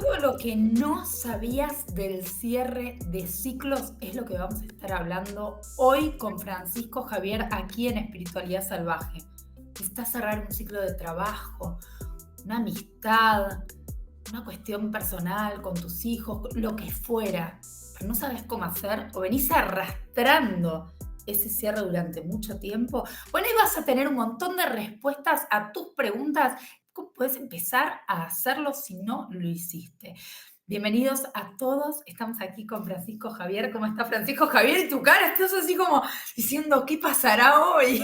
Todo lo que no sabías del cierre de ciclos es lo que vamos a estar hablando hoy con Francisco Javier aquí en Espiritualidad Salvaje. Está cerrar un ciclo de trabajo, una amistad, una cuestión personal con tus hijos, lo que fuera, pero no sabes cómo hacer o venís arrastrando ese cierre durante mucho tiempo. Bueno, ahí vas a tener un montón de respuestas a tus preguntas. ¿Cómo puedes empezar a hacerlo si no lo hiciste? Bienvenidos a todos. Estamos aquí con Francisco Javier. ¿Cómo está Francisco Javier? Y tu cara estás así como diciendo, ¿qué pasará hoy?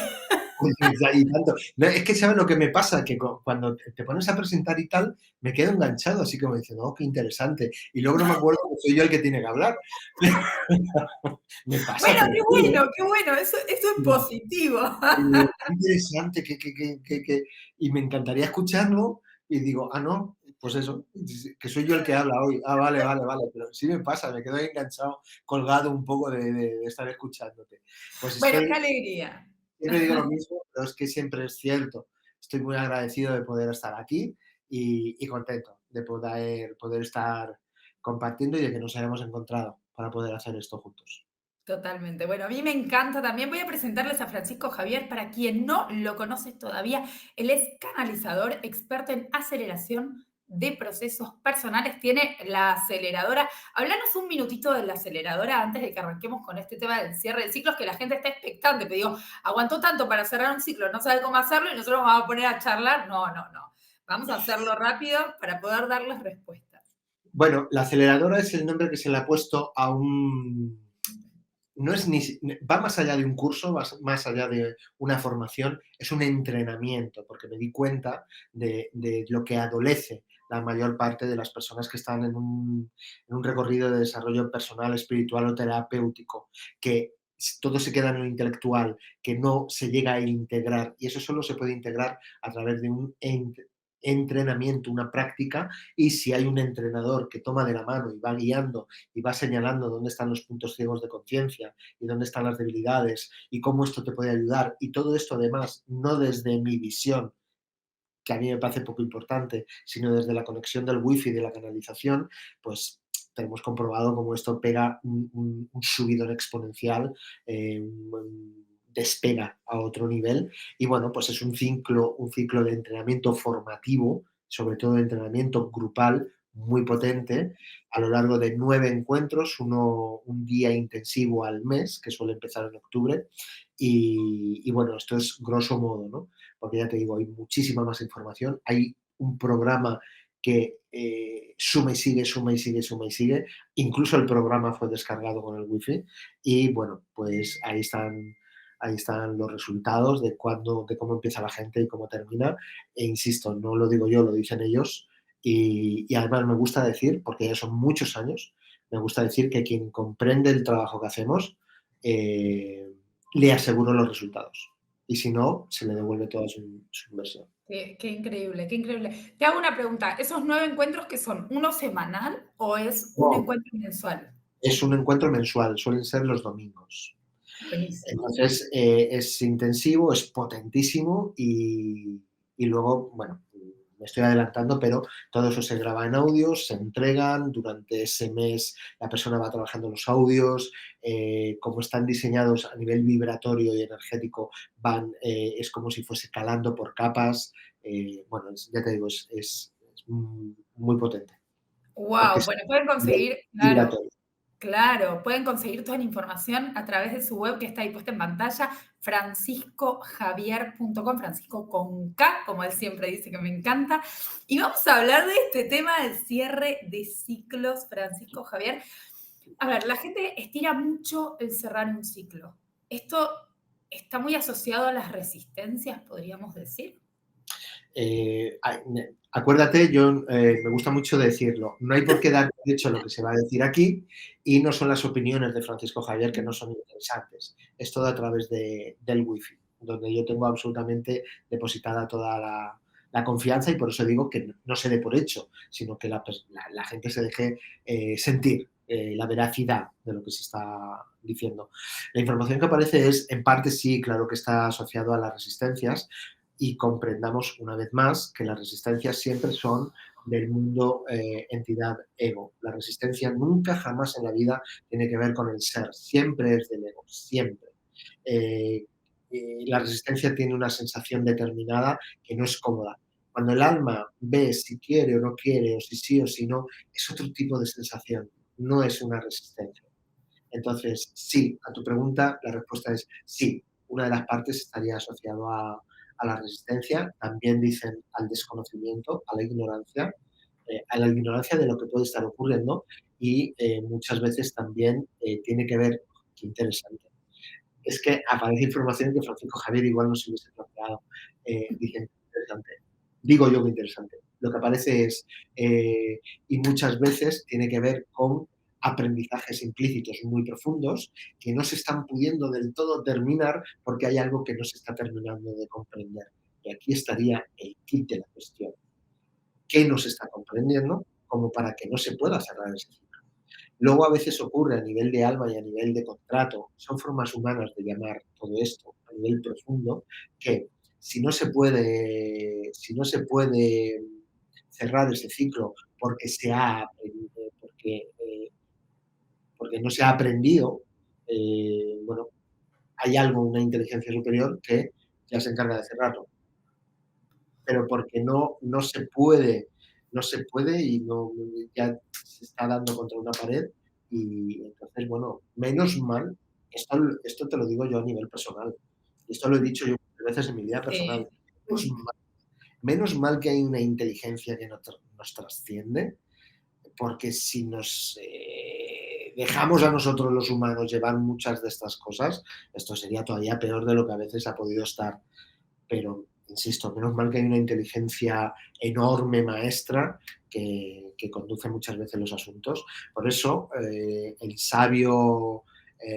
Y tanto. No, es que, ¿sabes lo que me pasa? Que cuando te pones a presentar y tal, me quedo enganchado, así como diciendo, oh, qué interesante. Y luego no me acuerdo que soy yo el que tiene que hablar. Me pasa, Bueno, te lo juro. qué bueno, eso es Y positivo. digo, qué interesante, y me encantaría escucharlo. Y digo, ah, no, pues eso, que soy yo el que habla hoy. Ah, vale, vale, vale. Pero sí me pasa, me quedo ahí enganchado, colgado un poco de estar escuchándote. Pues Bueno, qué estoy. alegría. Siempre digo lo mismo, pero es que siempre es cierto. Estoy muy agradecido de poder estar aquí y contento de poder estar compartiendo y de que nos hayamos encontrado para poder hacer esto juntos. Totalmente. Bueno, a mí me encanta también. Voy a presentarles a Francisco Javier. Para quien no lo conoce todavía, él es canalizador, experto en aceleración de procesos personales. Tiene la aceleradora. Háblanos un minutito de la aceleradora antes de que arranquemos con este tema del cierre de ciclos, que la gente está expectante. Pero digo, aguantó tanto para cerrar un ciclo, no sabe cómo hacerlo y nosotros nos vamos a poner a charlar. No, no, no. Vamos a hacerlo rápido para poder darles respuestas. Bueno, la aceleradora es el nombre que se le ha puesto a un. No es ni, va más allá de un curso, va más allá de una formación, es un entrenamiento, porque me di cuenta de lo que adolece la mayor parte de las personas que están en un recorrido de desarrollo personal, espiritual o terapéutico, que todo se queda en lo intelectual, que no se llega a integrar, y eso solo se puede integrar a través de un entrenamiento, una práctica, y si hay un entrenador que toma de la mano y va guiando y va señalando dónde están los puntos ciegos de conciencia y dónde están las debilidades y cómo esto te puede ayudar. Y todo esto además, no desde mi visión, que a mí me parece poco importante, sino desde la conexión del wifi, de la canalización, pues tenemos comprobado cómo esto pega un subidón exponencial, despega a otro nivel. Y bueno, pues es un ciclo de entrenamiento formativo, sobre todo de entrenamiento grupal, muy potente, a lo largo de 9 encuentros, un día intensivo al mes, que suele empezar en octubre. Y bueno, esto es grosso modo, ¿no? Porque ya te digo, hay muchísima más información, hay un programa que suma y sigue, suma y sigue, suma y sigue. Incluso el programa fue descargado con el wifi y bueno, pues ahí están los resultados de cómo empieza la gente y cómo termina. E insisto, no lo digo yo, lo dicen ellos. Y además me gusta decir, porque ya son muchos años, me gusta decir que quien comprende el trabajo que hacemos, eh, le aseguro los resultados. Y si no, se le devuelve toda su inversión. Qué increíble, qué increíble. Te hago una pregunta, ¿esos 9 encuentros que son, uno semanal o es un No, encuentro mensual? es un encuentro mensual, suelen ser los domingos. Buenísimo. Entonces, es intensivo, es potentísimo y luego, bueno, me estoy adelantando, pero todo eso se graba en audios, se entregan, durante ese mes la persona va trabajando los audios, como están diseñados a nivel vibratorio y energético, es como si fuese calando por capas, bueno, ya te digo, es muy potente, porque Wow, es bueno, pueden a nivel conseguir, claro, vibratorio. claro, pueden conseguir toda la información a través de su web que está ahí puesta en pantalla, franciscojavier.com, Francisco con K, como él siempre dice que me encanta. Y vamos a hablar de este tema del cierre de ciclos, Francisco Javier. A ver, la gente estira mucho el cerrar un ciclo. Esto está muy asociado a las resistencias, podríamos decir. Acuérdate, yo me gusta mucho decirlo, no hay por qué dar por hecho lo que se va a decir aquí y no son las opiniones de Francisco Javier que no son interesantes, es todo a través del wifi, donde yo tengo absolutamente depositada toda la confianza y por eso digo que no se dé por hecho, sino que la gente se deje sentir la veracidad de lo que se está diciendo. La información que aparece es, en parte sí, claro que está asociado a las resistencias, y comprendamos una vez más que las resistencias siempre son del mundo entidad ego. La resistencia nunca, jamás en la vida tiene que ver con el ser, siempre es del ego, siempre. Eh, la resistencia tiene una sensación determinada que no es cómoda. Cuando el alma ve si quiere o no quiere, o si sí o si no, es otro tipo de sensación, no es una resistencia. Entonces, sí, a tu pregunta, la respuesta es sí. Una de las partes estaría asociado a la resistencia, también dicen al desconocimiento, a la ignorancia de lo que puede estar ocurriendo y muchas veces también tiene que ver, qué interesante, es que aparece información que Francisco Javier igual no se hubiese planteado. Dicen, interesante. Digo yo que interesante. Lo que aparece es, y muchas veces tiene que ver con aprendizajes implícitos muy profundos que no se están pudiendo del todo terminar porque hay algo que no se está terminando de comprender. Y aquí estaría el kit de la cuestión. ¿Qué no se está comprendiendo como para que no se pueda cerrar ese ciclo? Luego a veces ocurre a nivel de alma y a nivel de contrato, son formas humanas de llamar todo esto a nivel profundo, que si no se puede cerrar ese ciclo porque porque no se ha aprendido, bueno, hay algo, una inteligencia superior que ya se encarga de cerrarlo, pero porque no se puede y no, ya se está dando contra una pared y entonces, bueno, menos mal, esto te lo digo yo a nivel personal, y esto lo he dicho yo muchas veces en mi vida Sí. personal, menos mal que hay una inteligencia que nos trasciende, porque si nos dejamos a nosotros los humanos llevar muchas de estas cosas, esto sería todavía peor de lo que a veces ha podido estar. Pero, insisto, menos mal que hay una inteligencia enorme, maestra, que conduce muchas veces los asuntos. Por eso,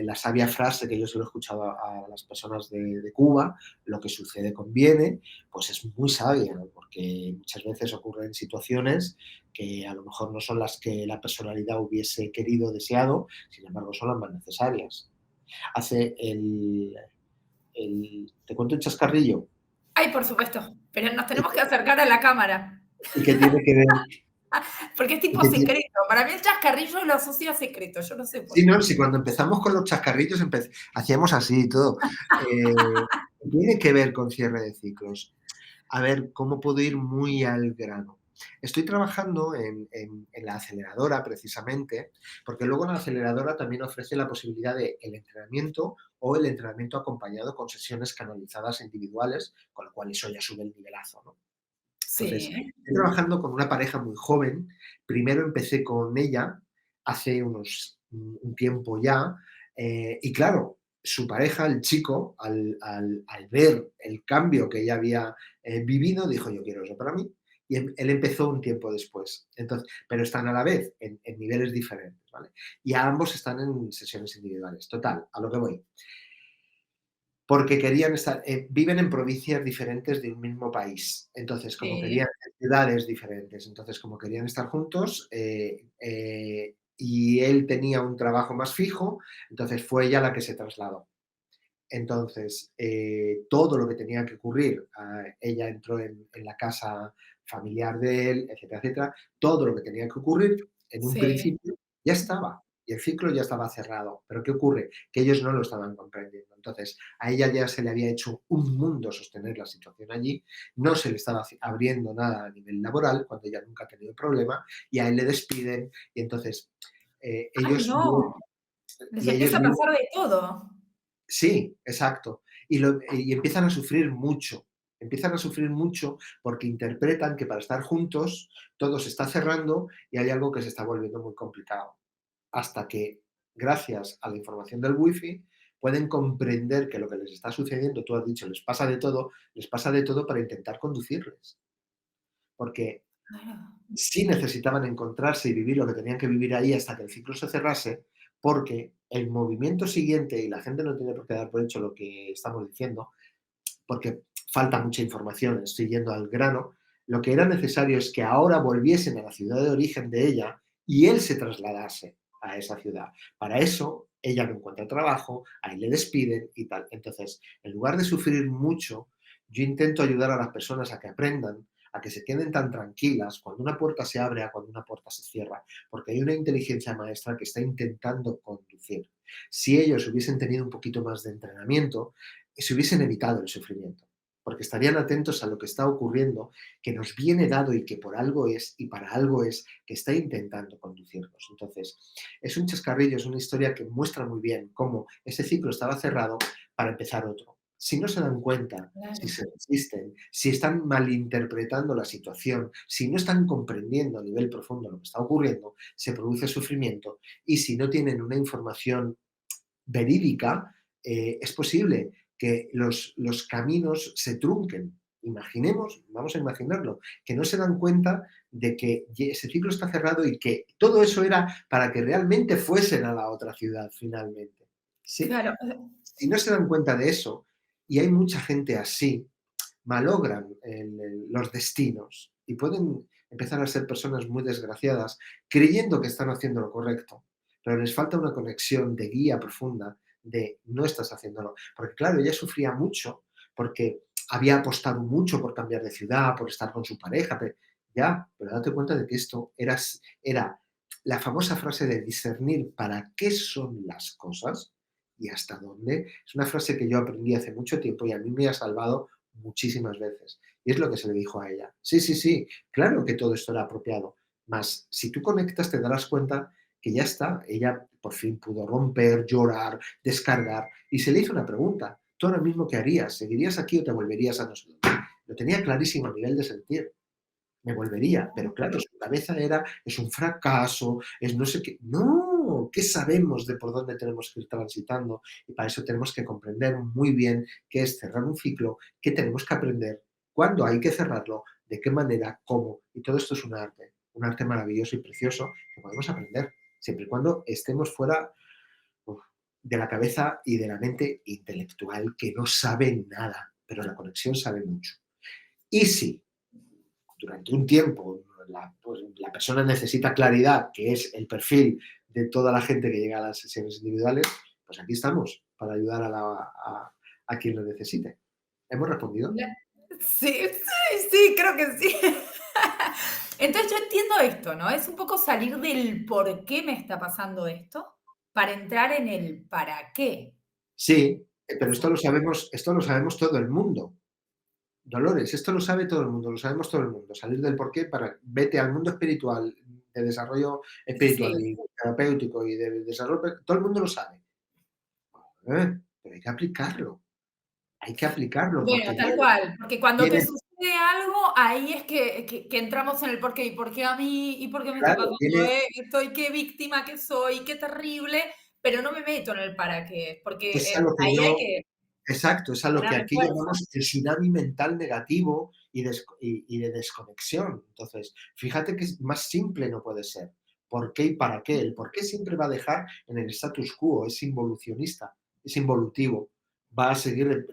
la sabia frase que yo se lo he escuchado a las personas de Cuba, lo que sucede conviene, pues es muy sabia, ¿no? Porque muchas veces ocurren situaciones que a lo mejor no son las que la personalidad hubiese querido o deseado, sin embargo son las más necesarias. Hace ¿Te cuento un chascarrillo? Ay, por supuesto, pero nos tenemos que acercar a la cámara, Y que tiene que ver, porque es y tipo que tiene- secreto. Para mí el chascarrillo lo asocio a secreto, yo no sé por sí, qué. no, sí, cuando empezamos con los chascarrillos hacíamos así y todo. Tiene que ver con cierre de ciclos. A ver, ¿cómo puedo ir muy al grano? Estoy trabajando en la aceleradora precisamente, porque luego la aceleradora también ofrece la posibilidad de el entrenamiento o el entrenamiento acompañado con sesiones canalizadas individuales, con lo cual eso ya sube el nivelazo, ¿no? Entonces, Sí, estoy trabajando con una pareja muy joven. Primero empecé con ella hace un tiempo ya, y claro, su pareja, el chico, al ver el cambio que ella había vivido, dijo, yo quiero eso para mí. Y él empezó un tiempo después. Entonces, pero están a la vez en niveles diferentes, ¿vale? Y ambos están en sesiones individuales. Total, a lo que voy porque querían estar, viven en provincias diferentes de un mismo país. Entonces, como sí, querían, en ciudades diferentes, entonces, como querían estar juntos, y él tenía un trabajo más fijo, entonces fue ella la que se trasladó. Entonces, todo lo que tenía que ocurrir, ella entró en la casa familiar de él, etcétera, etcétera, todo lo que tenía que ocurrir en un sí. principio ya estaba y el ciclo ya estaba cerrado. Pero ¿qué ocurre? Que ellos no lo estaban comprendiendo. Entonces, a ella ya se le había hecho un mundo sostener la situación allí, no se le estaba abriendo nada a nivel laboral, cuando ella nunca ha tenido problema, y a él le despiden, y entonces Ay, ellos viven, no, les y ellos empieza a viven. pasar de todo. Sí, exacto. Y empiezan a sufrir mucho. Empiezan a sufrir mucho porque interpretan que para estar juntos todo se está cerrando y hay algo que se está volviendo muy complicado. Hasta que, gracias a la información del wifi, pueden comprender que lo que les está sucediendo, tú has dicho, les pasa de todo para intentar conducirles. Porque Claro. sí necesitaban encontrarse y vivir lo que tenían que vivir ahí hasta que el ciclo se cerrase, porque el movimiento siguiente, y la gente no tiene por qué dar por hecho lo que estamos diciendo, porque falta mucha información, estoy yendo al grano, lo que era necesario es que ahora volviesen a la ciudad de origen de ella y él se trasladase a esa ciudad. Para eso, ella no encuentra trabajo, ahí le despiden y tal. Entonces, en lugar de sufrir mucho, yo intento ayudar a las personas a que aprendan a que se queden tan tranquilas cuando una puerta se abre a cuando una puerta se cierra, porque hay una inteligencia maestra que está intentando conducir. Si ellos hubiesen tenido un poquito más de entrenamiento, se hubiesen evitado el sufrimiento, porque estarían atentos a lo que está ocurriendo, que nos viene dado y que por algo es y para algo es, que está intentando conducirnos. Entonces, es un chascarrillo, es una historia que muestra muy bien cómo ese ciclo estaba cerrado para empezar otro. Si no se dan cuenta, si Claro. se resisten, si están malinterpretando la situación, si no están comprendiendo a nivel profundo lo que está ocurriendo, se produce sufrimiento y si no tienen una información verídica, es posible que los caminos se trunquen. Imaginemos, vamos a imaginarlo, que no se dan cuenta de que ese ciclo está cerrado y que todo eso era para que realmente fuesen a la otra ciudad finalmente. ¿Sí? Claro, Si no se dan cuenta de eso, y hay mucha gente así, malogran los destinos y pueden empezar a ser personas muy desgraciadas creyendo que están haciendo lo correcto, pero les falta una conexión de guía profunda de no estás haciéndolo. Porque claro, ella sufría mucho porque había apostado mucho por cambiar de ciudad, por estar con su pareja, pero date cuenta de que esto era la famosa frase de discernir para qué son las cosas y hasta dónde. Es una frase que yo aprendí hace mucho tiempo y a mí me ha salvado muchísimas veces. Y es lo que se le dijo a ella. Sí, sí, sí, claro que todo esto era apropiado. Mas si tú conectas te darás cuenta que ya está. Ella por fin pudo romper, llorar, descargar y se le hizo una pregunta. ¿Tú ahora mismo qué harías? ¿Seguirías aquí o te volverías a no sé dónde? Lo tenía clarísimo a nivel de sentir. Me volvería, pero claro, su cabeza era, es un fracaso, es no sé qué. No, ¿qué sabemos de por dónde tenemos que ir transitando? Y para eso tenemos que comprender muy bien qué es cerrar un ciclo, qué tenemos que aprender, cuándo hay que cerrarlo, de qué manera, cómo. Y todo esto es un arte maravilloso y precioso que podemos aprender, siempre y cuando estemos fuera uf, de la cabeza y de la mente intelectual que no sabe nada, pero la conexión sabe mucho. Y sí, durante un tiempo pues, la persona necesita claridad, que es el perfil de toda la gente que llega a las sesiones individuales, pues aquí estamos para ayudar a quien lo necesite. ¿Hemos respondido? la- sí, sí, sí, creo que sí. Entonces yo entiendo esto, ¿no? Es un poco salir del por qué me está pasando esto para entrar en el para qué. Sí, pero Exacto. esto lo sabemos todo el mundo. Dolores, esto lo sabe todo el mundo, lo sabemos todo el mundo. Salir del porqué para vete al mundo espiritual, de desarrollo espiritual Sí, y terapéutico y de desarrollo, todo el mundo lo sabe. Pero hay que aplicarlo. Hay que aplicarlo bueno, porque tal cual, porque cuando te viene, sucede algo, ahí es que entramos en el por qué, y por qué a mí, y por qué me está claro, pasando viene, esto, y qué víctima que soy, qué terrible, pero no me meto en el para qué, porque, es a lo que ahí hay yo que exacto, es a lo que ponerle aquí fuerza. llamamos el tsunami mental negativo y de desconexión. Entonces, fíjate que es más simple no puede ser. ¿Por qué y para qué? El por qué siempre va a dejar en el status quo, es involucionista, es involutivo. Va a seguir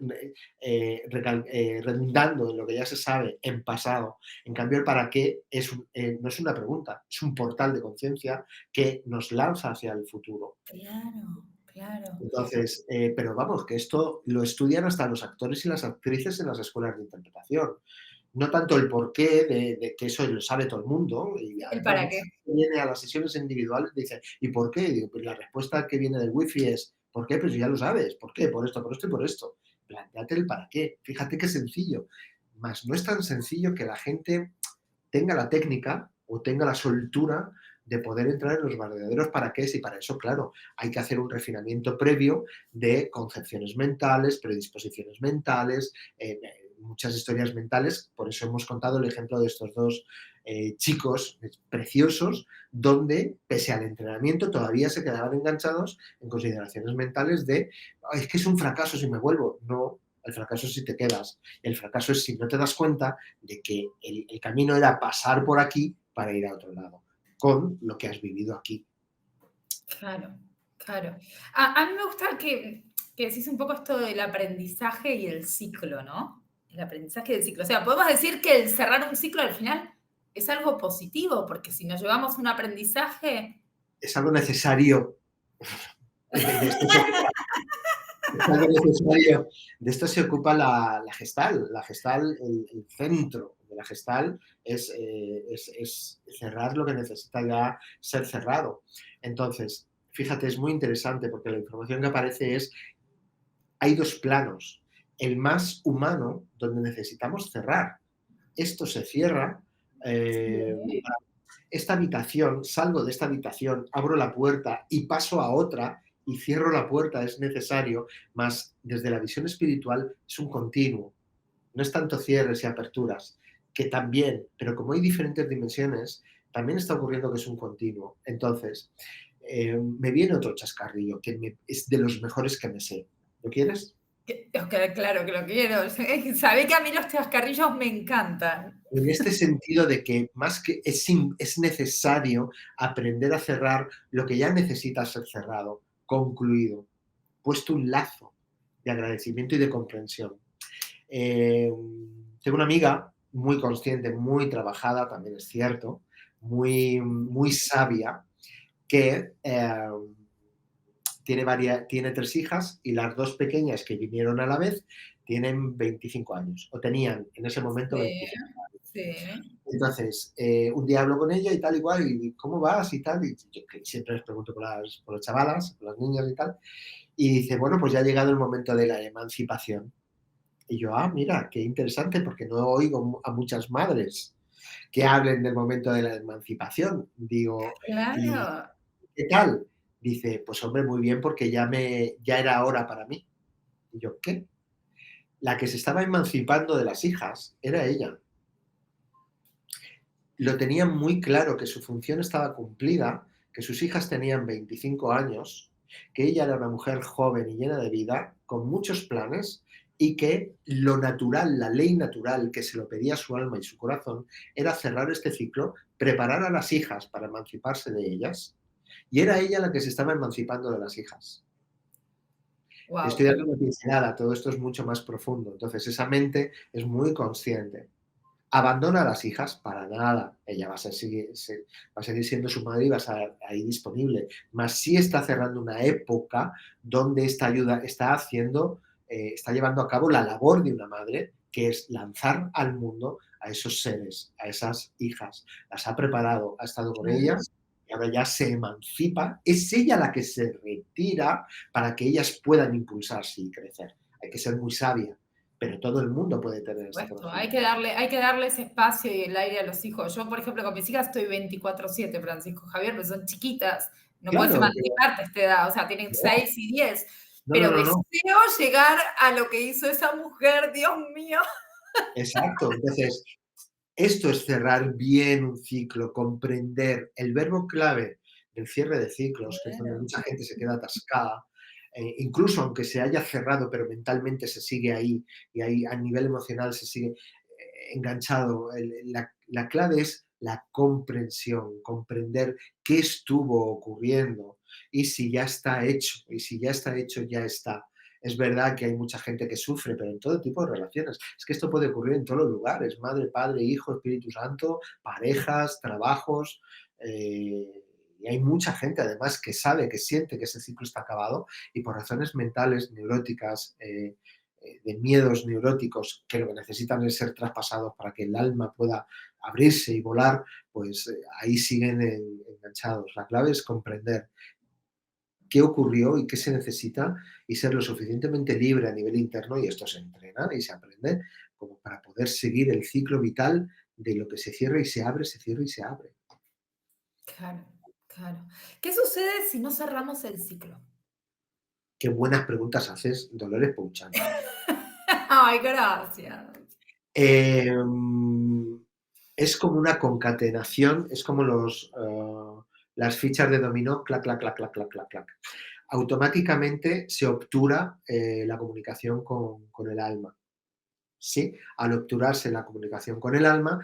redundando en lo que ya se sabe en pasado. En cambio, el para qué no es una pregunta, es un portal de conciencia que nos lanza hacia el futuro. Claro, claro. Entonces, pero vamos, que esto lo estudian hasta los actores y las actrices en las escuelas de interpretación. No tanto el porqué de que eso lo sabe todo el mundo, y El además para mucha qué. gente viene a las sesiones individuales y dice, ¿y por qué? Y digo, pues la respuesta que viene del wifi es, ¿por qué? Pues ya lo sabes, ¿por qué? Por esto y por esto. Plantéate el para qué. Fíjate qué sencillo. Más no es tan sencillo que la gente tenga la técnica o tenga la soltura de poder entrar en los verdaderos para qué y para eso, claro, hay que hacer un refinamiento previo de concepciones mentales, predisposiciones mentales, muchas historias mentales. Por eso hemos contado el ejemplo de estos dos chicos preciosos, donde, pese al entrenamiento, todavía se quedaban enganchados en consideraciones mentales de, es que es un fracaso si me vuelvo. No, el fracaso es si te quedas. El fracaso es si no te das cuenta de que el camino era pasar por aquí para ir a otro lado, con lo que has vivido aquí. Claro, claro. A mí me gusta que decís un poco esto del aprendizaje y el ciclo, ¿no? El aprendizaje del ciclo. O sea, podemos decir que el cerrar un ciclo al final es algo positivo, porque si nos llevamos un aprendizaje, Es algo necesario, de esto se trata. Es algo necesario. De esto se ocupa la Gestal. La Gestal, el centro de la Gestal es cerrar lo que necesita ya ser cerrado. Entonces, fíjate, es muy interesante porque la información que aparece es, hay dos planos. El más humano, donde necesitamos cerrar. Esto se cierra. eh, Sí. esta habitación, salgo de esta habitación, abro la puerta y paso a otra y cierro la puerta, es necesario, más desde la visión espiritual es un continuo. No es tanto cierres y aperturas, que también, pero como hay diferentes dimensiones, también está ocurriendo que es un continuo. Entonces, me viene otro chascarrillo es de los mejores que me sé. ¿Lo quieres? Claro que lo quiero. Sabés que a mí los chascarrillos me encantan. En este sentido de que más que es necesario aprender a cerrar lo que ya necesita ser cerrado, concluido, puesto un lazo de agradecimiento y de comprensión. Eh, tengo una amiga muy consciente, muy trabajada, también es cierto, muy sabia, que tiene tres hijas y las dos pequeñas que vinieron a la vez tienen 25 años, o tenían en ese momento Sí, 25. sí. Entonces, un día hablo con ella y tal, igual, y ¿cómo vas? Y tal, y yo que siempre les pregunto por las chavalas, por las niñas y tal, y dice, bueno, pues ya ha llegado el momento de la emancipación. Y yo, mira, qué interesante, porque no oigo a muchas madres que hablen del momento de la emancipación. Digo, ¿y Claro. qué tal? Dice, pues hombre, muy bien, porque ya era hora para mí. Y yo, ¿qué? La que se estaba emancipando de las hijas era ella. Lo tenía muy claro que su función estaba cumplida, que sus hijas tenían 25 años, que ella era una mujer joven y llena de vida, con muchos planes, y que lo natural, la ley natural que se lo pedía su alma y su corazón, era cerrar este ciclo, preparar a las hijas para emanciparse de ellas, y era ella la que se estaba emancipando de las hijas. Wow, Estoy dando una pincelada, todo esto es mucho más profundo, entonces esa mente es muy consciente. ¿Abandona a las hijas? Para nada. Ella va a seguir siendo su madre y va a estar ahí disponible. Mas sí está cerrando una época donde esta ayuda está llevando a cabo la labor de una madre, que es lanzar al mundo a esos seres, a esas hijas. Las ha preparado, ha estado con claro. ellas y ahora ya se emancipa. Es ella la que se retira para que ellas puedan impulsarse y crecer. Hay que ser muy sabia, pero todo el mundo puede tener este Supuesto, conocimiento. hay que darle ese espacio y el aire a los hijos. Yo, por ejemplo, con mis hijas estoy 24/7, Francisco Javier, pero son chiquitas. No puedes Claro, pero emanciparte a esta edad, o sea, tienen no, 6 y 10. no, no, Pero no, no, deseo llegar a lo que hizo esa mujer, Dios mío. exacto. Entonces, esto es cerrar bien un ciclo, comprender el verbo clave del cierre de ciclos, que es donde Bueno, mucha gente se queda atascada, incluso aunque se haya cerrado, pero mentalmente se sigue ahí y ahí a nivel emocional se sigue enganchado. La clave es la comprensión, comprender qué estuvo ocurriendo y si ya está hecho, y si ya está hecho, ya está. Es verdad que hay mucha gente que sufre, pero en todo tipo de relaciones. Es que esto puede ocurrir en todos los lugares, madre, padre, hijo, Espíritu Santo, parejas, trabajos. Y hay mucha gente además que sabe, que siente que ese ciclo está acabado y por razones mentales, neuróticas, de miedos neuróticos que lo que necesitan es ser traspasados para que el alma pueda abrirse y volar, pues ahí siguen enganchados. La clave es comprender qué ocurrió y qué se necesita y ser lo suficientemente libre a nivel interno, y esto se entrena y se aprende, como para poder seguir el ciclo vital de lo que se cierra y se abre, se cierra y se abre. claro, claro. ¿Qué sucede si no cerramos el ciclo? Qué buenas preguntas haces, Dolores Pouchán. Ay, gracias. Em, es como una concatenación, es como las fichas de dominó, clac, clac, clac, clac, clac, clac, clac. Automáticamente se obtura la comunicación con el alma. Sí, al obturarse la comunicación con el alma,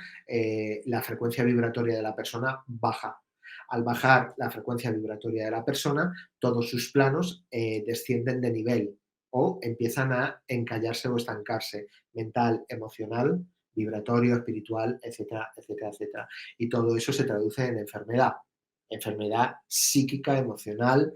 la frecuencia vibratoria de la persona baja. Al bajar la frecuencia vibratoria de la persona, todos sus planos descienden de nivel o empiezan a encallarse o estancarse, mental, emocional, vibratorio, espiritual, etcétera, etcétera, etcétera. Y todo eso se traduce en enfermedad psíquica, emocional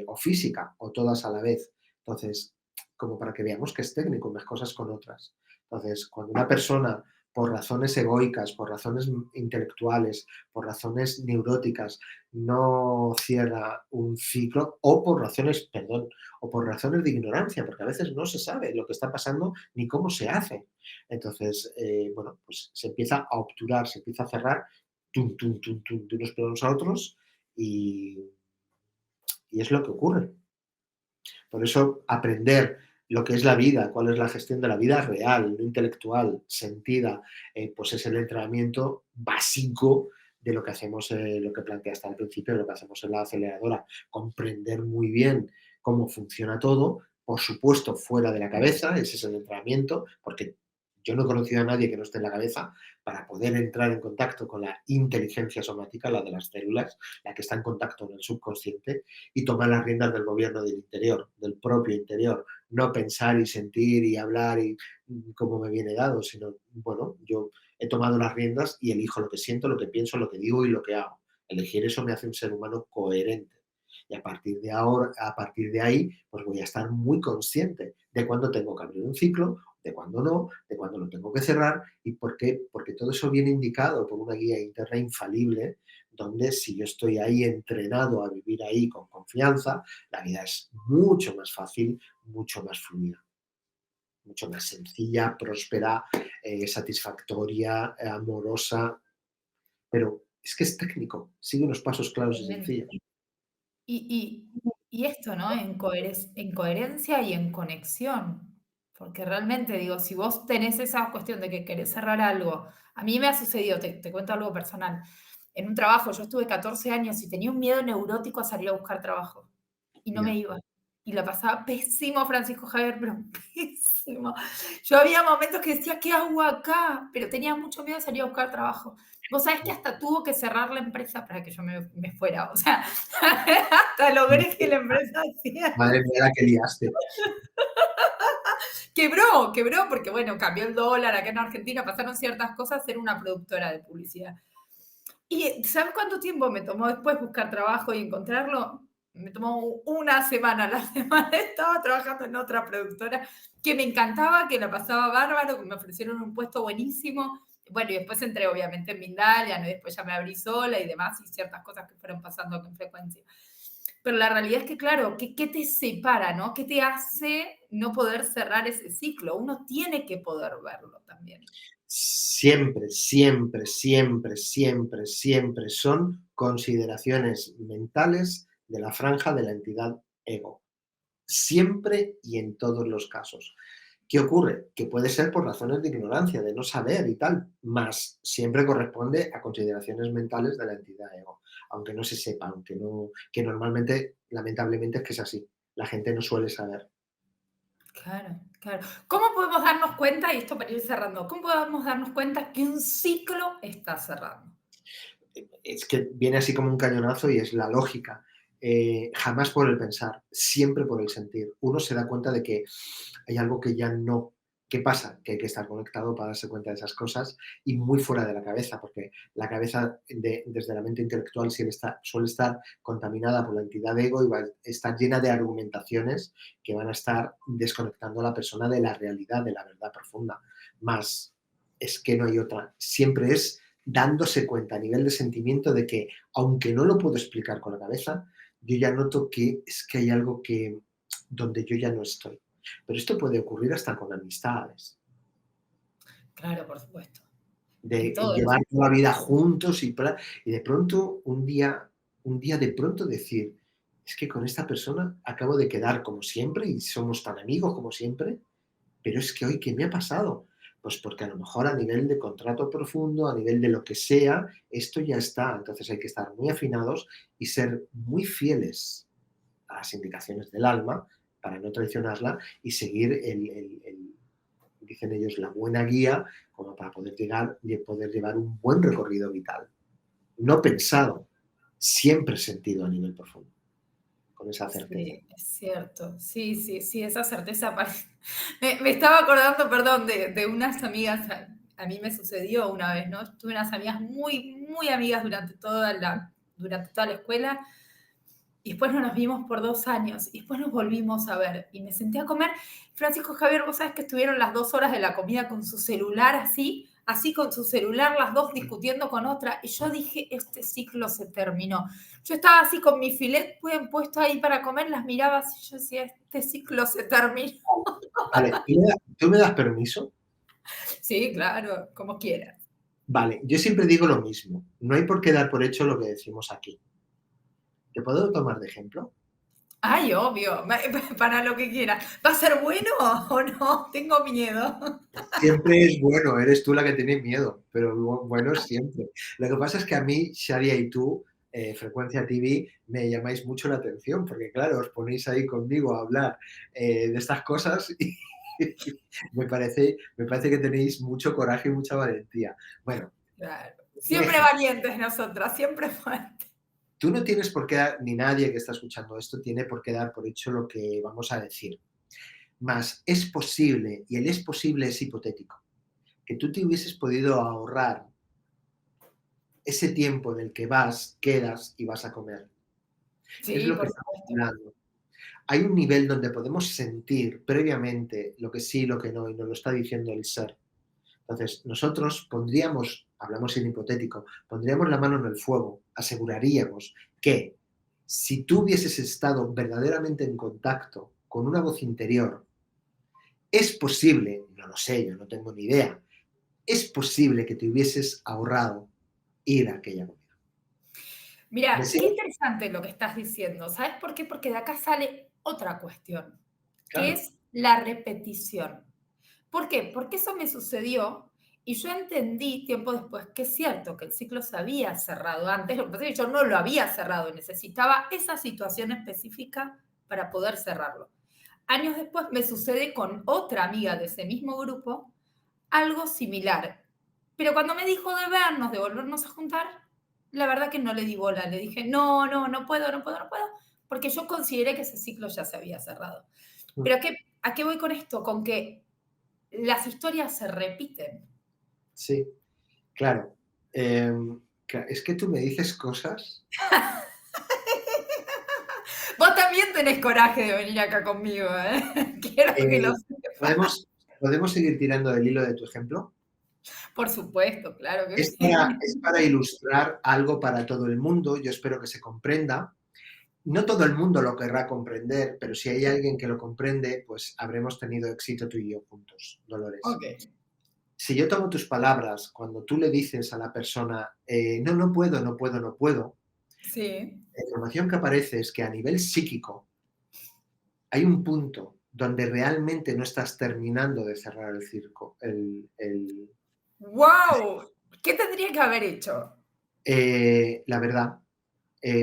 o física, o todas a la vez. Entonces, como para que veamos que es técnico unas cosas con otras. Entonces, cuando una persona, por razones egoicas, por razones intelectuales, por razones neuróticas, no cierra un ciclo, o por razones, perdón, o por razones de ignorancia, porque a veces no se sabe lo que está pasando ni cómo se hace. Entonces, bueno, pues se empieza a obturar, se empieza a cerrar, tum, tum, tum, tum, de unos pedos a otros, y, y es lo que ocurre. Por eso, aprender lo que es la vida, cuál es la gestión de la vida real, no intelectual, sentida, pues es el entrenamiento básico de lo que hacemos, lo que planteaste al principio, de lo que hacemos en la aceleradora. Comprender muy bien cómo funciona todo, por supuesto, fuera de la cabeza, ese es el entrenamiento, porque yo no he conocido a nadie que no esté en la cabeza para poder entrar en contacto con la inteligencia somática, la de las células, la que está en contacto con el subconsciente, y tomar las riendas del gobierno del interior, del propio interior, no pensar y sentir y hablar y como me viene dado, sino, bueno, yo he tomado las riendas y elijo lo que siento, lo que pienso, lo que digo y lo que hago. Elegir eso me hace un ser humano coherente. Y a partir de ahora, a partir de ahí, pues voy a estar muy consciente de cuándo tengo que abrir un ciclo, de cuándo no, de cuándo lo tengo que cerrar y por qué, porque todo eso viene indicado por una guía interna infalible, donde si yo estoy ahí entrenado a vivir ahí con confianza, la vida es mucho más fácil, mucho más fluida, mucho más sencilla, próspera, satisfactoria, amorosa, pero es que es técnico, sigue unos pasos claros y Totalmente. sencillos. Y, y esto, ¿no? En coherencia y en conexión. Porque realmente, digo, si vos tenés esa cuestión de que querés cerrar algo, a mí me ha sucedido, te cuento algo personal. En un trabajo, yo estuve 14 años y tenía un miedo neurótico a salir a buscar trabajo. Y no me Ya, iba. Y la pasaba pésimo, Francisco Javier, pero pésimo. Yo había momentos que decía, ¿qué hago acá? Pero tenía mucho miedo de salir a buscar trabajo. Vos sabés que hasta tuvo que cerrar la empresa para que yo me fuera. O sea, hasta logré que la empresa madre cierre. mía la que liaste. Quebró, porque bueno, cambió el dólar acá en Argentina, pasaron ciertas cosas, ser una productora de publicidad. ¿Y sabes cuánto tiempo me tomó después buscar trabajo y encontrarlo? Me tomó una semana. La semana estaba trabajando en otra productora que me encantaba, que la pasaba bárbaro, que me ofrecieron un puesto buenísimo. Bueno, y después entré obviamente en Mindalia, ¿no? Y después ya me abrí sola y demás, y ciertas cosas que fueron pasando con frecuencia. Pero la realidad es que, claro, ¿qué te separa, no? ¿Qué te hace no poder cerrar ese ciclo? Uno tiene que poder verlo también. Siempre, siempre, siempre, siempre, siempre son consideraciones mentales de la franja de la entidad ego. Siempre y en todos los casos. ¿Qué ocurre? Que puede ser por razones de ignorancia, de no saber y tal, más siempre corresponde a consideraciones mentales de la entidad ego, aunque no se sepa, aunque no, que normalmente, lamentablemente, es que es así. La gente no suele saber. Claro, claro. ¿Cómo podemos darnos cuenta, y esto para ir cerrando, cómo podemos darnos cuenta que un ciclo está cerrando? Es que viene así como un cañonazo y es la lógica. Jamás por el pensar, siempre por el sentir. Uno se da cuenta de que hay algo que ya no. ¿Qué pasa? Que hay que estar conectado para darse cuenta de esas cosas y muy fuera de la cabeza, porque la cabeza desde la mente intelectual suele estar contaminada por la entidad ego y va a estar llena de argumentaciones que van a estar desconectando a la persona de la realidad, de la verdad profunda. Más es que no hay otra. Siempre es dándose cuenta a nivel de sentimiento de que, aunque no lo puedo explicar con la cabeza, yo ya noto que es que hay algo que donde yo ya no estoy. Pero esto puede ocurrir hasta con amistades, Claro, por supuesto. En de todo llevar eso. toda la vida juntos y de pronto un día de pronto decir, es que con esta persona acabo de quedar como siempre y somos tan amigos como siempre, pero es que hoy, ¿qué me ha pasado? Pues porque a lo mejor a nivel de contrato profundo, a nivel de lo que sea, esto ya está. Entonces hay que estar muy afinados y ser muy fieles a las indicaciones del alma para no traicionarla y seguir dicen ellos, la buena guía como para poder llegar y poder llevar un buen recorrido vital. No pensado, siempre sentido a nivel profundo, con esa certeza. Sí, es cierto. Sí, sí, sí, esa certeza. Me estaba acordando, perdón, de unas amigas, a mí me sucedió una vez, ¿no? Tuve unas amigas muy, muy amigas durante toda la escuela y después no nos vimos por 2 años, y después nos volvimos a ver, y me senté a comer. Francisco Javier, vos sabés que estuvieron las 2 horas de la comida con su celular así con su celular, las dos discutiendo con otra, y yo dije, este ciclo se terminó. Yo estaba así con mi filet bien puesto ahí para comer, las miraba así, yo decía, este ciclo se terminó. Vale, ¿tú me das permiso? Sí, claro, como quieras. Vale, yo siempre digo lo mismo. No hay por qué dar por hecho lo que decimos aquí. ¿Te puedo tomar de ejemplo? Ay, obvio, para lo que quieras. ¿Va a ser bueno o no? Tengo miedo. Siempre es bueno, eres tú la que tiene miedo, pero bueno es siempre. Lo que pasa es que a mí, Sharia y tú, Frecuencia TV, me llamáis mucho la atención, porque claro, os ponéis ahí conmigo a hablar de estas cosas y me parece que tenéis mucho coraje y mucha valentía. Bueno, Claro. un Siempre ejemplo. valientes nosotras, siempre fuertes. Tú no tienes por qué dar, ni nadie que está escuchando esto tiene por qué dar por hecho lo que vamos a decir. Más es posible, y el es posible es hipotético, que tú te hubieses podido ahorrar ese tiempo en el que vas, quedas y vas a comer. Es Sí, lo que por estamos supuesto. hablando. Hay un nivel donde podemos sentir previamente lo que sí y lo que no, y nos lo está diciendo el ser. Entonces, nosotros pondríamos, hablamos en hipotético, pondríamos la mano en el fuego, aseguraríamos que si tú hubieses estado verdaderamente en contacto con una voz interior, es posible, no lo sé, yo no tengo ni idea, es posible que te hubieses ahorrado ir a aquella comida. ¿Me Mira, qué sigues? interesante lo que estás diciendo. ¿Sabes por qué? Porque de acá sale otra cuestión, que Claro. es la repetición. ¿Por qué? Porque eso me sucedió y yo entendí tiempo después que es cierto que el ciclo se había cerrado antes, lo que pasa es que yo no lo había cerrado, necesitaba esa situación específica para poder cerrarlo. Años después me sucede con otra amiga de ese mismo grupo algo similar. Pero cuando me dijo de vernos, de volvernos a juntar, la verdad que no le di bola. Le dije, no, no, no puedo, no puedo, no puedo, porque yo consideré que ese ciclo ya se había cerrado. Mm, Pero ¿a qué voy con esto? Con que las historias se repiten. sí, claro. Es que tú me dices cosas. Vos también tenés coraje de venir acá conmigo, ¿eh? Quiero que lo eh, sepas. ¿podemos seguir tirando del hilo de tu ejemplo? Por supuesto, claro que Es sí. para ilustrar algo para todo el mundo, yo espero que se comprenda. No todo el mundo lo querrá comprender, pero si hay alguien que lo comprende, pues habremos tenido éxito tú y yo juntos, Dolores. Ok. Si yo tomo tus palabras, cuando tú le dices a la persona, no, no puedo, no puedo, no puedo, Sí. la información que aparece es que a nivel psíquico hay un punto donde realmente no estás terminando de cerrar el circo. ¡Wow! ¿Qué tendría que haber hecho? La verdad,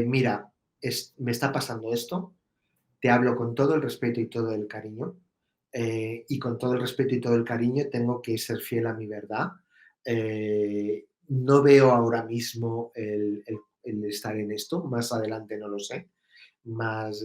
mira, me está pasando esto, te hablo con todo el respeto y todo el cariño, y con todo el respeto y todo el cariño tengo que ser fiel a mi verdad. No veo ahora mismo el estar en esto, más adelante no lo sé, más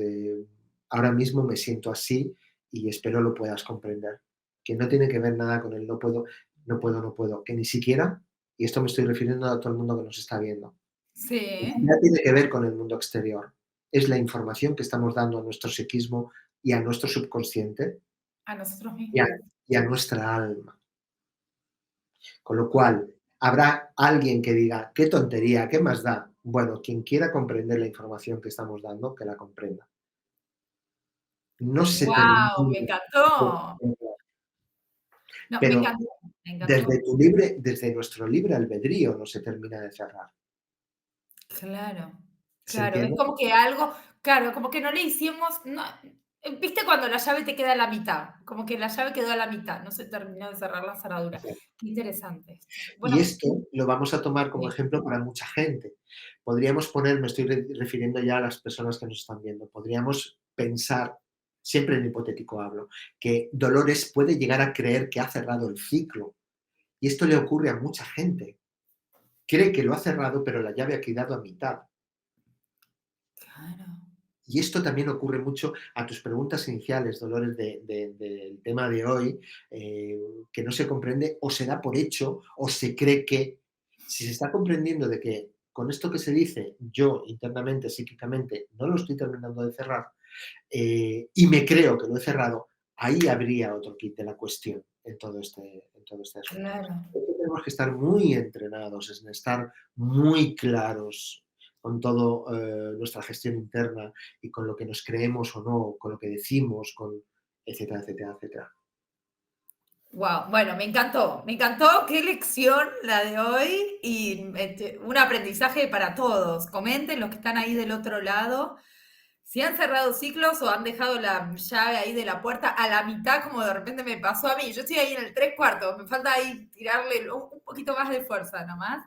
ahora mismo me siento así y espero lo puedas comprender, que no tiene que ver nada con el no puedo, no puedo, no puedo, que ni siquiera, y esto me estoy refiriendo a todo el mundo que nos está viendo, ni Sí, siquiera tiene que ver con el mundo exterior. Es la información que estamos dando a nuestro psiquismo y a nuestro subconsciente a nosotros y a, mismos. y a nuestra alma. Con lo cual, habrá alguien que diga, qué tontería, qué más da. Bueno, quien quiera comprender la información que estamos dando, que la comprenda. No se ¡Wow! Me termina, encantó. No, me pero encantó, me desde encantó. desde nuestro libre albedrío no se termina de cerrar. Claro, ¿Se claro, es entiende? como que algo, claro, como que no le hicimos, no, ¿viste cuando la llave te queda a la mitad? Como que la llave quedó a la mitad, no se terminó de cerrar la cerradura. Qué interesante esto. Y Bueno, esto lo vamos a tomar como sí, ejemplo para mucha gente. Podríamos poner, me estoy refiriendo ya a las personas que nos están viendo, podríamos pensar, siempre en hipotético hablo, que Dolores puede llegar a creer que ha cerrado el ciclo. Y esto le ocurre a mucha gente. Cree que lo ha cerrado, pero la llave ha quedado a mitad. claro. Y esto también ocurre mucho a tus preguntas iniciales, Dolores, del tema de hoy, que no se comprende o se da por hecho o se cree que, si se está comprendiendo de que con esto que se dice, yo internamente, psíquicamente, no lo estoy terminando de cerrar, y me creo que lo he cerrado, ahí habría otro kit de la cuestión en todo este asunto. Claro. Tenemos que estar muy entrenados en estar muy claros con todo nuestra gestión interna y con lo que nos creemos o no, con lo que decimos, con etcétera, etcétera, etcétera. Wow, bueno, me encantó, qué lección la de hoy y un aprendizaje para todos. Comenten los que están ahí del otro lado, si han cerrado ciclos o han dejado la llave ahí de la puerta a la mitad, como de repente me pasó a mí. Yo estoy ahí en el tres cuartos, me falta ahí tirarle un poquito más de fuerza nomás.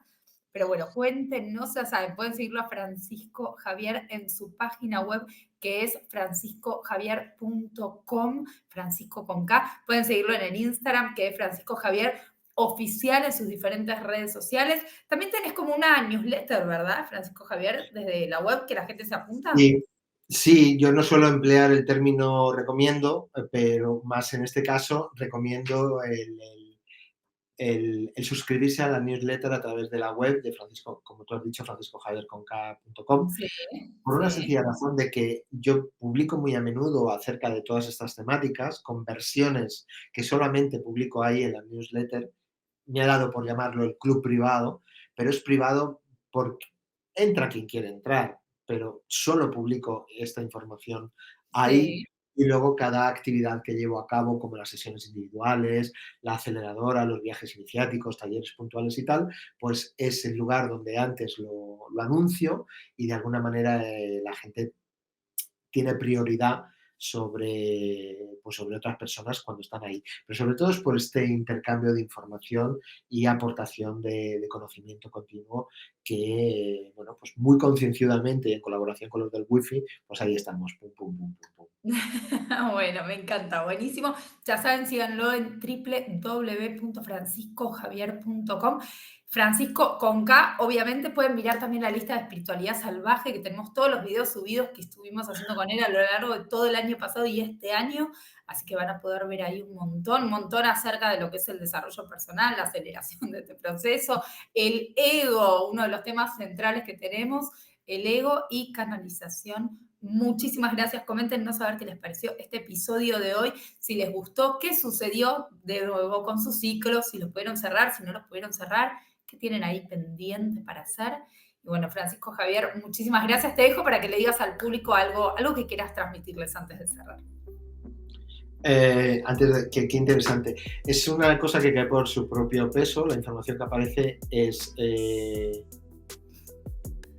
Pero bueno, cuéntenos, ya saben, pueden seguirlo a Francisco Javier en su página web que es franciscojavier.com, Francisco con K. Pueden seguirlo en el Instagram que es Francisco Javier oficial en sus diferentes redes sociales. También tenés como una newsletter, ¿verdad, Francisco Javier? Desde la web que la gente se apunta. Y sí, yo no suelo emplear el término recomiendo, pero más en este caso recomiendo el suscribirse a la newsletter a través de la web de Francisco, como tú has dicho, franciscojavierconk.com, Sí, por una sí. sencilla razón de que yo publico muy a menudo acerca de todas estas temáticas, con versiones que solamente publico ahí en la newsletter. Me ha dado por llamarlo el club privado, pero es privado porque entra quien quiere entrar, pero solo publico esta información ahí Sí. y luego cada actividad que llevo a cabo, como las sesiones individuales, la aceleradora, los viajes iniciáticos, talleres puntuales y tal, pues es el lugar donde antes lo anuncio y de alguna manera la gente tiene prioridad sobre, pues sobre otras personas cuando están ahí. Pero sobre todo es por este intercambio de información y aportación de conocimiento continuo que, bueno, pues muy concienciadamente y en colaboración con los del Wi-Fi, pues ahí estamos. Pum, pum, pum, pum, pum. Bueno, me encanta, buenísimo. Ya saben, síganlo en www.franciscojavier.com. Francisco con K, obviamente pueden mirar también la lista de espiritualidad salvaje, que tenemos todos los videos subidos que estuvimos haciendo con él a lo largo de todo el año pasado y este año, así que van a poder ver ahí un montón acerca de lo que es el desarrollo personal, la aceleración de este proceso, el ego, uno de los temas centrales que tenemos, el ego y canalización. Muchísimas gracias. Coméntenos a ver qué les pareció este episodio de hoy, si les gustó, qué sucedió de nuevo con sus ciclos, si los pudieron cerrar, si no los pudieron cerrar, qué tienen ahí pendiente para hacer. Y bueno, Francisco Javier, muchísimas gracias. Te dejo para que le digas al público algo que quieras transmitirles antes de cerrar. Qué interesante. Es una cosa que cae por su propio peso. La información que aparece es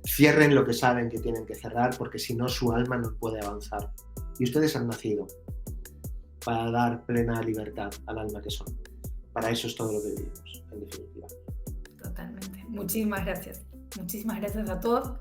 cierren lo que saben que tienen que cerrar, porque si no su alma no puede avanzar. Y ustedes han nacido para dar plena libertad al alma que son. Para eso es todo lo que vivimos, en definitiva. Totalmente. Muchísimas gracias. Muchísimas gracias a todos.